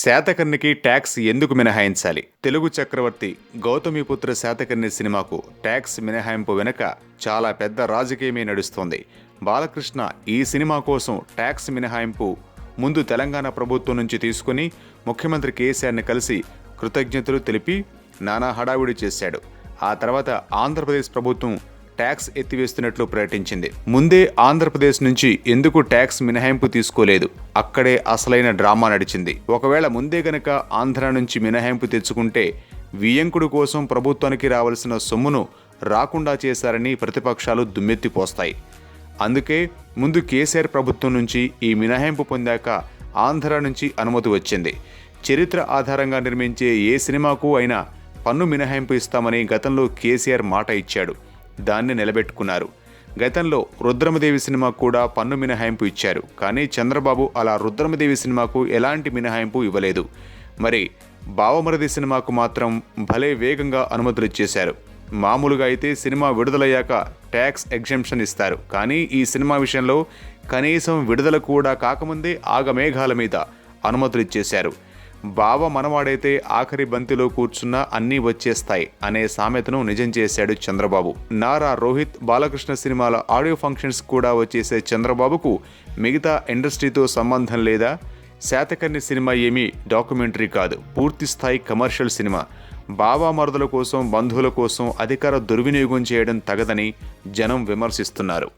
శాతకర్ణికి tax ఎందుకు మినహాయించాలి? తెలుగు చక్రవర్తి గౌతమిపుత్ర శాతకర్ణి సినిమాకు tax మినహాయింపు వెనుక చాలా పెద్ద రాజకీయమే నడుస్తోంది. బాలకృష్ణ ఈ సినిమా కోసం ట్యాక్స్ మినహాయింపు ముందు తెలంగాణ ప్రభుత్వం నుంచి తీసుకుని ముఖ్యమంత్రి కేసీఆర్ని కలిసి కృతజ్ఞతలు తెలిపి నానా హడావిడి చేశాడు. ఆ తర్వాత ఆంధ్రప్రదేశ్ ప్రభుత్వం ట్యాక్స్ ఎత్తివేస్తున్నట్లు ప్రకటించింది. ముందే ఆంధ్రప్రదేశ్ నుంచి ఎందుకు ట్యాక్స్ మినహాయింపు తీసుకోలేదు? అక్కడే అసలైన డ్రామా నడిచింది. ఒకవేళ ముందే గనక ఆంధ్ర నుంచి మినహాయింపు తెచ్చుకుంటే వియ్యంకుడు కోసం ప్రభుత్వానికి రావాల్సిన సొమ్మును రాకుండా చేశారని ప్రతిపక్షాలు దుమ్మెత్తిపోస్తాయి. అందుకే ముందు కేసీఆర్ ప్రభుత్వం నుంచి ఈ మినహాయింపు పొందాక ఆంధ్ర నుంచి అనుమతి వచ్చింది. చరిత్ర ఆధారంగా నిర్మించే ఏ సినిమాకు అయినా పన్ను మినహాయింపు ఇస్తామని గతంలో కేసీఆర్ మాట ఇచ్చాడు. దాన్ని నిలబెట్టుకున్నారు. గతంలో రుద్రమదేవి సినిమాకు కూడా పన్ను మినహాయింపు ఇచ్చారు. కానీ చంద్రబాబు అలా రుద్రమదేవి సినిమాకు ఎలాంటి మినహాయింపు ఇవ్వలేదు. మరి బావమరిది సినిమాకు మాత్రం భలే వేగంగా అనుమతులు ఇచ్చేశారు. మామూలుగా అయితే సినిమా విడుదలయ్యాక ట్యాక్స్ ఎగ్జెంప్షన్ ఇస్తారు. కానీ ఈ సినిమా విషయంలో కనీసం విడుదల కూడా కాకముందే ఆగమేఘాల మీద అనుమతులు ఇచ్చేశారు. బావ మనవాడైతే ఆఖరి బంతిలో కూర్చున్నా అన్నీ వచ్చేస్తాయి అనే సామెతను నిజం చేశాడు చంద్రబాబు. నారా రోహిత్, బాలకృష్ణ సినిమాల ఆడియో ఫంక్షన్స్ కూడా వచ్చేసే చంద్రబాబుకు మిగతా ఇండస్ట్రీతో సంబంధం లేదా? శాతకర్ణి సినిమా ఏమీ డాక్యుమెంటరీ కాదు, పూర్తి స్థాయి కమర్షియల్ సినిమా. బావా మరుదుల కోసం, బంధువుల కోసం అధికార దుర్వినియోగం చేయడం తగదని జనం విమర్శిస్తున్నారు.